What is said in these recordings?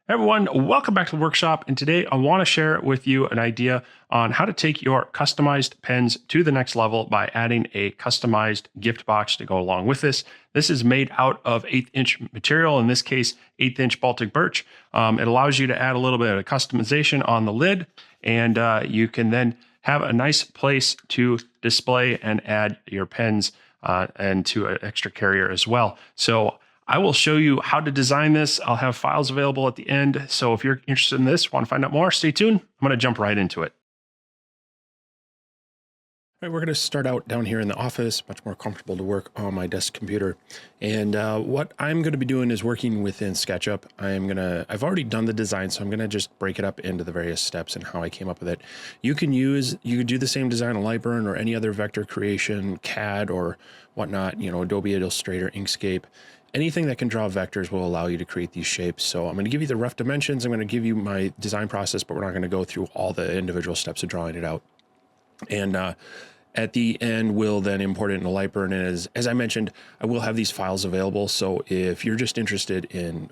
Hey everyone, welcome back to the workshop. And today I want to share with you an idea on how to take your customized pens to the next level by adding a customized gift box to go along with this. This is made out of 1/8" material, in this case, 1/8" Baltic birch. It allows you to add a little bit of customization on the lid, and you can then have a nice place to display and add your pens and to an extra carrier as well. So I will show you how to design this. I'll have files available at the end. So if you're interested in this, want to find out more, stay tuned. I'm going to jump right into it. All right, we're going to start out down here in the office, much more comfortable to work on my desk computer. And what I'm going to be doing is working within SketchUp. I've already done the design, so I'm going to just break it up into the various steps and how I came up with it. You could do the same design on Lightburn or any other vector creation, CAD or whatnot, Adobe Illustrator, Inkscape. Anything that can draw vectors will allow you to create these shapes. So I'm going to give you the rough dimensions. I'm going to give you my design process, but we're not going to go through all the individual steps of drawing it out. And at the end, we'll then import it into Lightburn. And as I mentioned, I will have these files available. So if you're just interested in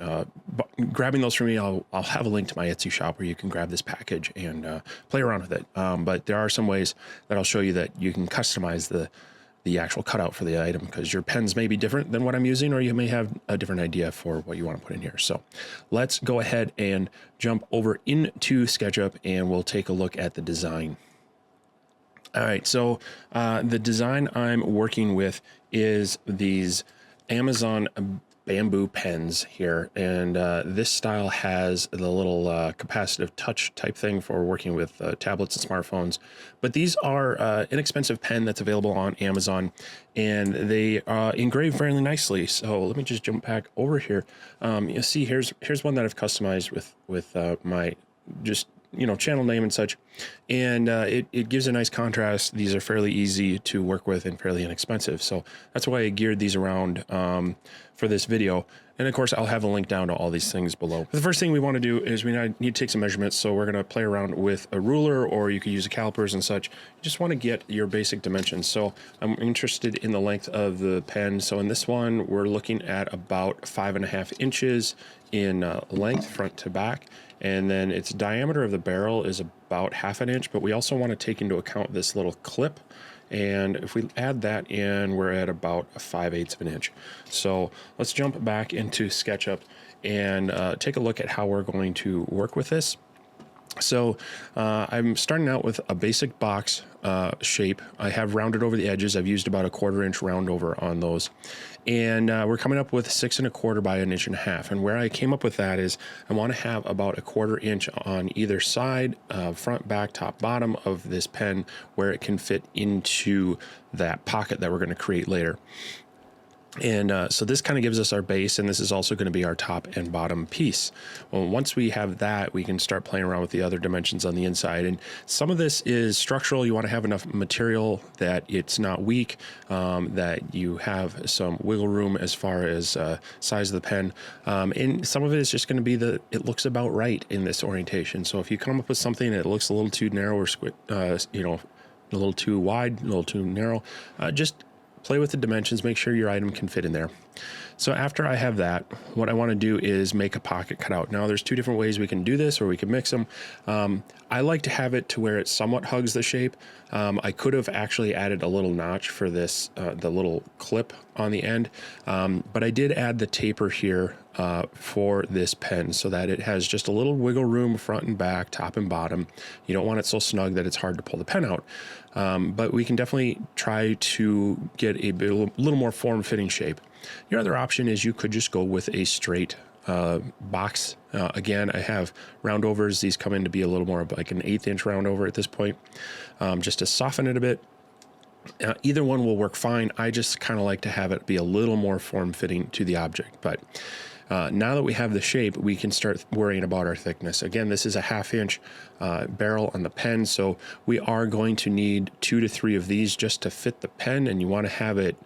grabbing those from me, I'll have a link to my Etsy shop where you can grab this package and play around with it. But there are some ways that I'll show you that you can customize the actual cutout for the item, because your pens may be different than what I'm using, or you may have a different idea for what you want to put in here. So let's go ahead and jump over into SketchUp and we'll take a look at the design. All right, so the design I'm working with is these Amazon bamboo pens here, and this style has the little capacitive touch type thing for working with tablets and smartphones. But these are inexpensive pen that's available on Amazon, and they engrave fairly nicely. So let me just jump back over here. You see, here's one that I've customized with my channel name and such, and it gives a nice contrast. These are fairly easy to work with and fairly inexpensive, so that's why I geared these around for this video. And of course, I'll have a link down to all these things below. The first thing we want to do is we need to take some measurements, so we're going to play around with a ruler, or you could use calipers and such. You just want to get your basic dimensions. So I'm interested in the length of the pen. So in this one, we're looking at about 5.5 inches in length, front to back. And then its diameter of the barrel is about 1/2 inch, but we also want to take into account this little clip. And if we add that in, we're at about 5/8 inch. So let's jump back into SketchUp and take a look at how we're going to work with this. So I'm starting out with a basic box shape. I have rounded over the edges. I've used about 1/4 inch round over on those. And we're coming up with 6 1/4 by 1.5 inches. And where I came up with that is I want to have about 1/4 inch on either side, front, back, top, bottom of this pen, where it can fit into that pocket that we're going to create later. And so this kind of gives us our base, and this is also going to be our top and bottom piece. Well, once we have that, we can start playing around with the other dimensions on the inside. And some of this is structural. You want to have enough material that it's not weak, that you have some wiggle room as far as size of the pen. And some of it is just going to be it looks about right in this orientation. So if you come up with something that looks a little too narrow or a little too wide, a little too narrow, just play with the dimensions, make sure your item can fit in there. So after I have that, what I want to do is make a pocket cutout. Now there's two different ways we can do this, or we can mix them. I like to have it to where it somewhat hugs the shape. I could have actually added a little notch for this, the little clip on the end, but I did add the taper here for this pen so that it has just a little wiggle room front and back, top and bottom. You don't want it so snug that it's hard to pull the pen out. But we can definitely try to get a little more form-fitting shape. Your other option is you could just go with a straight box. Again, I have roundovers. These come in to be a little more like an 1/8 inch roundover at this point, just to soften it a bit. Either one will work fine. I just kind of like to have it be a little more form-fitting to the object. But now that we have the shape, we can start worrying about our thickness. Again, this is a 1/2 inch barrel on the pen, so we are going to need 2 to 3 of these just to fit the pen, and you want to have it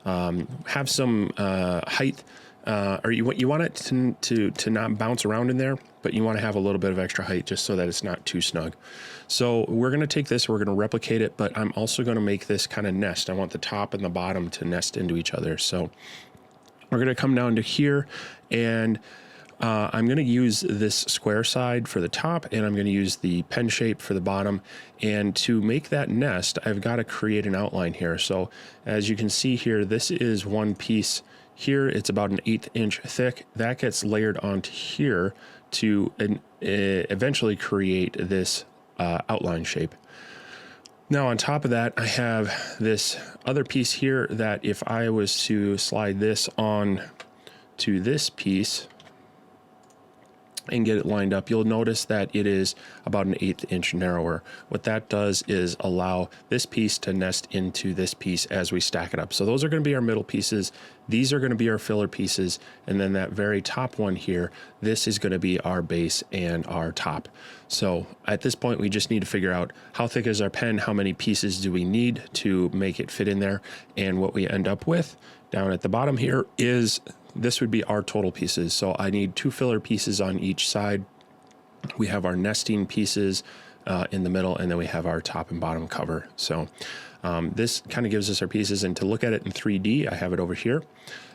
have some height, or you want it to not bounce around in there, but you want to have a little bit of extra height just so that it's not too snug. So we're going to take this, we're going to replicate it, but I'm also going to make this kind of nest. I want the top and the bottom to nest into each other. So we're going to come down to here, and I'm going to use this square side for the top, and I'm going to use the pen shape for the bottom. And to make that nest, I've got to create an outline here. So as you can see here, this is one piece here. It's about an 1/8 inch thick. That gets layered onto here to eventually create this outline shape. Now on top of that, I have this other piece here that if I was to slide this on to this piece and get it lined up, you'll notice that it is about an 1/8 inch narrower. What that does is allow this piece to nest into this piece as we stack it up. So those are going to be our middle pieces. These are going to be our filler pieces. And then that very top one here, this is going to be our base and our top. So at this point, we just need to figure out how thick is our pen, how many pieces do we need to make it fit in there. And what we end up with down at the bottom here is this would be our total pieces. So I need 2 filler pieces on each side. We have our nesting pieces in the middle, and then we have our top and bottom cover. So this kind of gives us our pieces, and to look at it in 3D, I have it over here.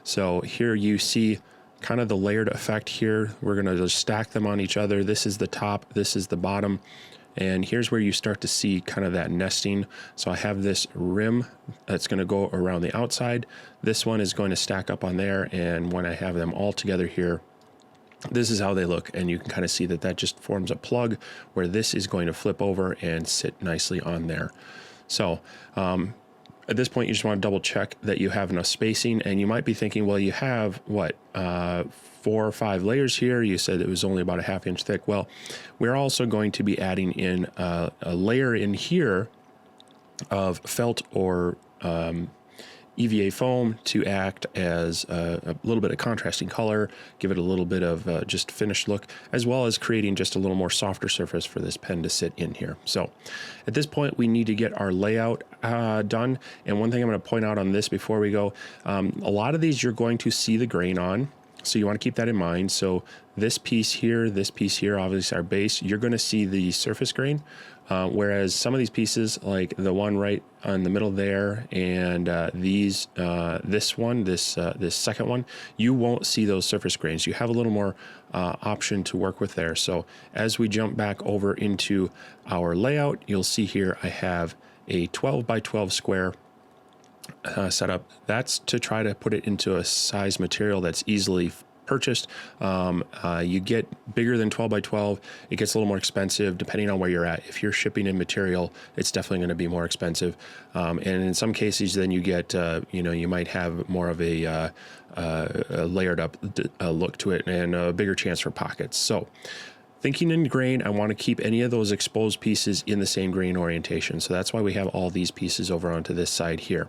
So here you see kind of the layered effect here. We're going to just stack them on each other. This is the top, this is the bottom. And here's where you start to see kind of that nesting. So I have this rim that's going to go around the outside. This one is going to stack up on there. And when I have them all together here, this is how they look. And you can kind of see that that just forms a plug where this is going to flip over and sit nicely on there. So at this point, you just want to double check that you have enough spacing. And you might be thinking, well, you have what, 4 or 5 layers here. You said it was only about a 1/2 inch thick. Well, we're also going to be adding in a layer in here of felt or EVA foam to act as a little bit of contrasting color, give it a little bit of just finished look, as well as creating just a little more softer surface for this pen to sit in here. So at this point, we need to get our layout done. And one thing I'm going to point out on this before we go, a lot of these you're going to see the grain on. So you want to keep that in mind. So this piece here, obviously our base, you're going to see the surface grain. Whereas some of these pieces, like the one right on the middle there, and this second one, you won't see those surface grains. You have a little more option to work with there. So as we jump back over into our layout, you'll see here I have a 12 by 12 square setup. That's to try to put it into a size material that's easily purchased. You get bigger than 12 by 12, it gets a little more expensive depending on where you're at. If you're shipping in material, it's definitely going to be more expensive. And in some cases, then you get, you might have more of a layered up look to it and a bigger chance for pockets. So thinking in grain, I want to keep any of those exposed pieces in the same grain orientation. So that's why we have all these pieces over onto this side here.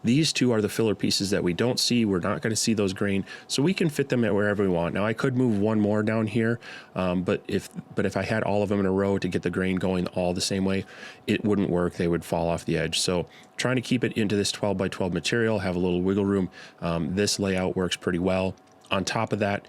These two are the filler pieces that we don't see. We're not going to see those grain, so we can fit them at wherever we want. Now I could move one more down here, but if I had all of them in a row to get the grain going all the same way, it wouldn't work. They would fall off the edge. So trying to keep it into this 12 by 12 material, have a little wiggle room. This layout works pretty well. On top of that,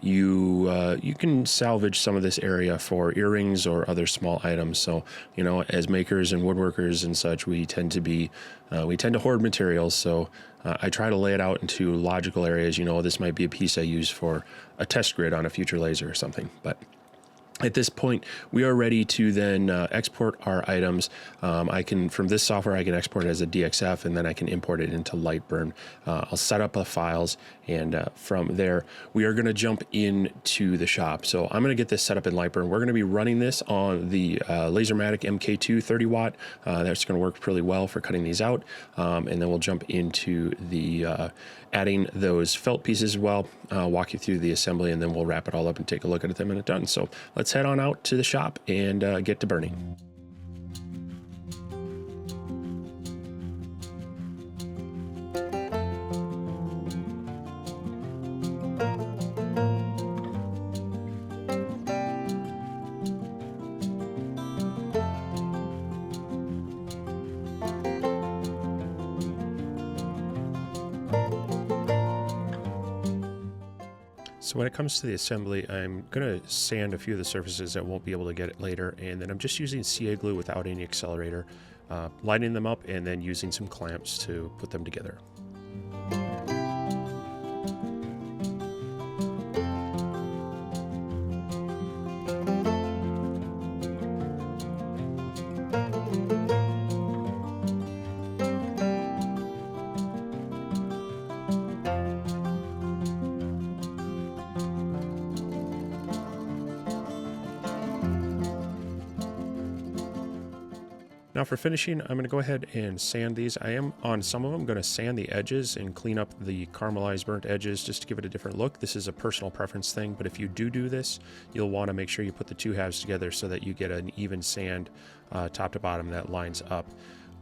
you can salvage some of this area for earrings or other small items. So, as makers and woodworkers and such, we tend to hoard materials. So I try to lay it out into logical areas. This might be a piece I use for a test grid on a future laser or something. But at this point, we are ready to then export our items. From this software, I can export it as a DXF, and then I can import it into Lightburn. I'll set up the files, and from there, we are going to jump into the shop. So I'm going to get this set up in Lightburn. We're going to be running this on the Lasermatic MK2 30 watt. That's going to work really well for cutting these out. And then we'll jump into the adding those felt pieces as well, walk you through the assembly, and then we'll wrap it all up and take a look at them when it's done. So let's head on out to the shop and get to burning. So when it comes to the assembly, I'm going to sand a few of the surfaces I won't be able to get it later, and then I'm just using CA glue without any accelerator, lining them up, and then using some clamps to put them together. Now for finishing, I'm going to go ahead and sand these. I am on some of them going to sand the edges and clean up the caramelized burnt edges just to give it a different look. This is a personal preference thing, but if you do this, you'll want to make sure you put the two halves together so that you get an even sand top to bottom that lines up.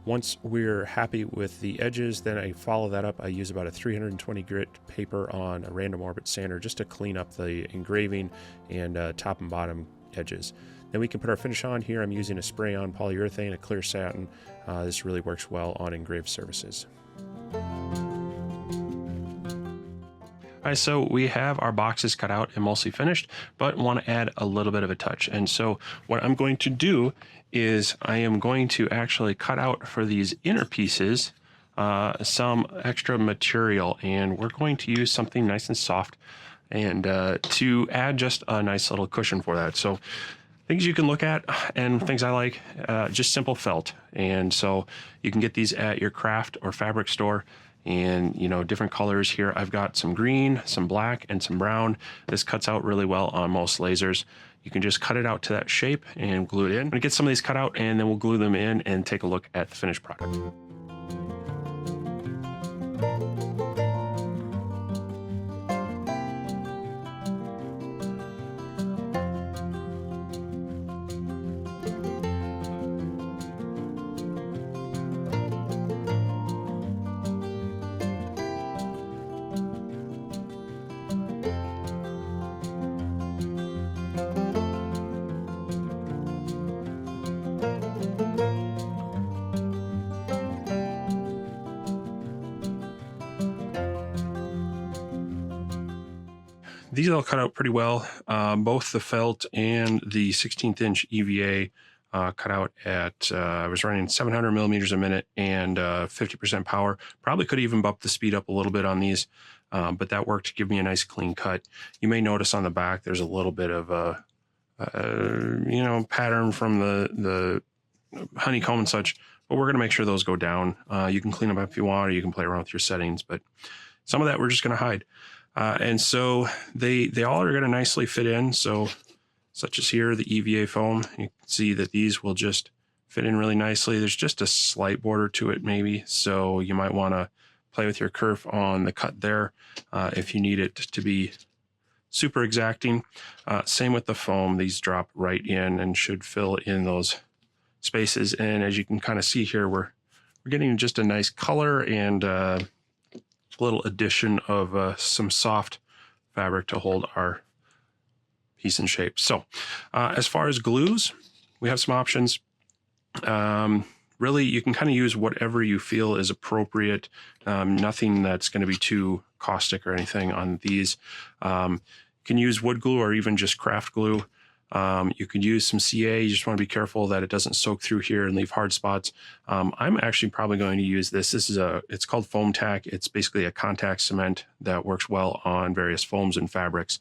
Once we're happy with the edges, then I follow that up. I use about a 320 grit paper on a random orbit sander just to clean up the engraving and top and bottom edges. Then we can put our finish on here. I'm using a spray-on polyurethane, a clear satin. This really works well on engraved surfaces. All right, so we have our boxes cut out and mostly finished, but want to add a little bit of a touch. And so what I'm going to do is I am going to actually cut out for these inner pieces some extra material, and we're going to use something nice and soft and to add just a nice little cushion for that. So things you can look at and things I like, just simple felt. And so you can get these at your craft or fabric store, and you know, different colors here. I've got some green, some black, and some brown. This cuts out really well on most lasers. You can just cut it out to that shape and glue it in. I'm gonna get some of these cut out and then we'll glue them in and take a look at the finished product. These all cut out pretty well. Both the felt and the 16th inch EVA cut out at, I was running 700 millimeters a minute and 50% power. Probably could even bump the speed up a little bit on these, but that worked to give me a nice clean cut. You may notice on the back there's a little bit of a, you know, pattern from the honeycomb and such, but we're going to make sure those go down. You can clean them up if you want, or you can play around with your settings, but some of that we're just going to hide. And so they all are going to nicely fit in. So such as here, the EVA foam, you can see that these will just fit in really nicely. There's just a slight border to it maybe. So you might want to play with your kerf on the cut there if you need it to be super exacting. Same with the foam. These drop right in and should fill in those spaces. And as you can kind of see here, we're getting just a nice color and little addition of some soft fabric to hold our piece in shape. So as far as glues, we have some options. Really, you can kind of use whatever you feel is appropriate. Nothing that's going to be too caustic or anything on these. You can use wood glue or even just craft glue. You could use some CA. You just want to be careful that it doesn't soak through here and leave hard spots. I'm actually probably going to use this. It's called Foam Tack. It's basically a contact cement that works well on various foams and fabrics.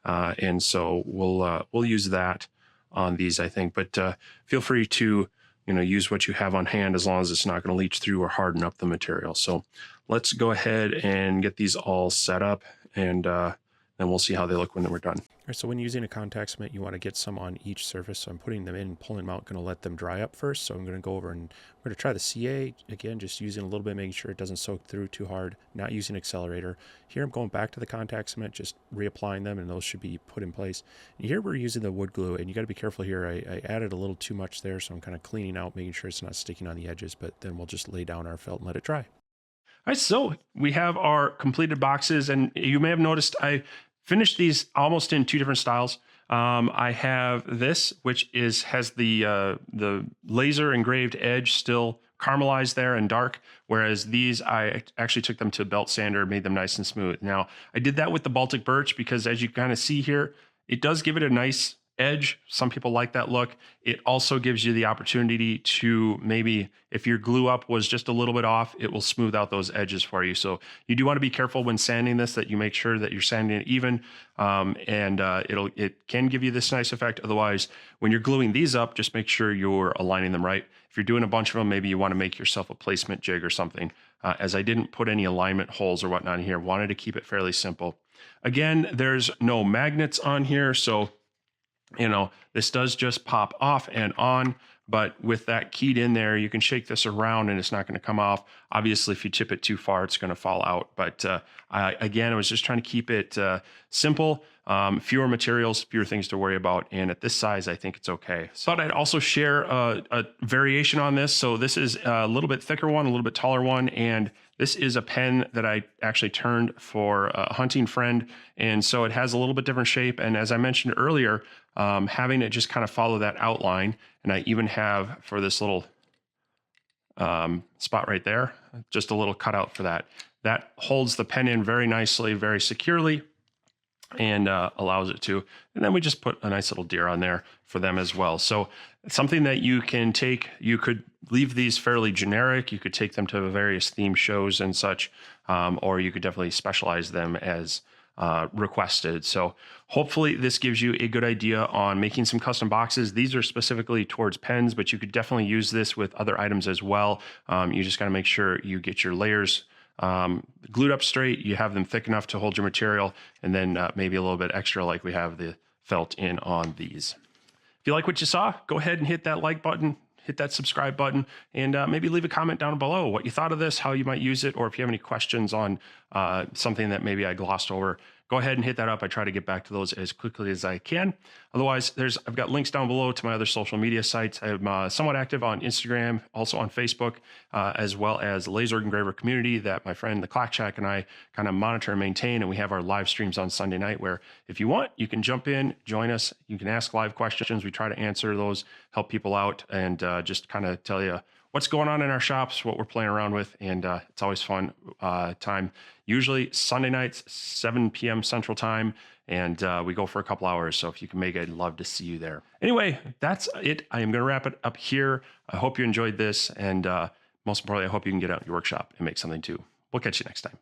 And so we'll use that on these, I think. But feel free to use what you have on hand as long as it's not going to leach through or harden up the material. So let's go ahead and get these all set up, and then we'll see how they look when we're done. All right, so when using a contact cement, you want to get some on each surface. So I'm putting them in and pulling them out, going to let them dry up first. So I'm going to go over and we're going to try the CA again, just using a little bit, making sure it doesn't soak through too hard, not using accelerator. Here I'm going back to the contact cement, just reapplying them, and those should be put in place. And here we're using the wood glue, and you got to be careful here. I added a little too much there, so I'm kind of cleaning out, making sure it's not sticking on the edges, but then we'll just lay down our felt and let it dry. All right, so we have our completed boxes, and you may have noticed I finished these almost in two different styles. I have this, which has the laser engraved edge still caramelized there and dark, whereas these, I actually took them to a belt sander, made them nice and smooth. Now, I did that with the Baltic birch because, as you kind of see here, it does give it a nice edge. Some people like that look. It also gives you the opportunity to maybe, if your glue up was just a little bit off, it will smooth out those edges for you. So you do want to be careful when sanding this, that you make sure that you're sanding it even, and it can give you this nice effect. Otherwise, when you're gluing these up, just make sure you're aligning them right. If you're doing a bunch of them, maybe you want to make yourself a placement jig or something. As I didn't put any alignment holes or whatnot in here, wanted to keep it fairly simple. Again, there's no magnets on here, so this does just pop off and on, but with that keyed in there, you can shake this around and it's not going to come off. Obviously, if you tip it too far, it's going to fall out. But again, I was just trying to keep it simple, fewer materials, fewer things to worry about. And at this size, I think it's okay. So I'd also share a variation on this. So this is a little bit thicker one, a little bit taller one. And this is a pen that I actually turned for a hunting friend. And so it has a little bit different shape. And as I mentioned earlier, having it just kind of follow that outline. And I even have for this little spot right there, just a little cutout for that. That holds the pen in very nicely, very securely, and allows it to. And then we just put a nice little deer on there for them as well. So it's something that you can take. You could leave these fairly generic. You could take them to various theme shows and such, or you could definitely specialize them as requested. So hopefully this gives you a good idea on making some custom boxes. These are specifically towards pens, but you could definitely use this with other items as well. You just got to make sure you get your layers glued up straight, you have them thick enough to hold your material, and then maybe a little bit extra like we have the felt in on these. If you like what you saw, go ahead and hit that like button, hit that subscribe button, and maybe leave a comment down below what you thought of this, how you might use it, or if you have any questions on something that maybe I glossed over. Go ahead and hit that up. I try to get back to those as quickly as I can. Otherwise, I've got links down below to my other social media sites. I'm somewhat active on Instagram, also on Facebook, as well as Laser Engraver community that my friend the Clock Shack and I kind of monitor and maintain. And we have our live streams on Sunday night where if you want, you can jump in, join us. You can ask live questions. We try to answer those, help people out, and just kind of tell you what's going on in our shops, what we're playing around with, and it's always fun time. Usually Sunday nights, 7 p.m. Central Time, and we go for a couple hours. So if you can make it, I'd love to see you there. Anyway, that's it. I am going to wrap it up here. I hope you enjoyed this, and most importantly, I hope you can get out in your workshop and make something too. We'll catch you next time.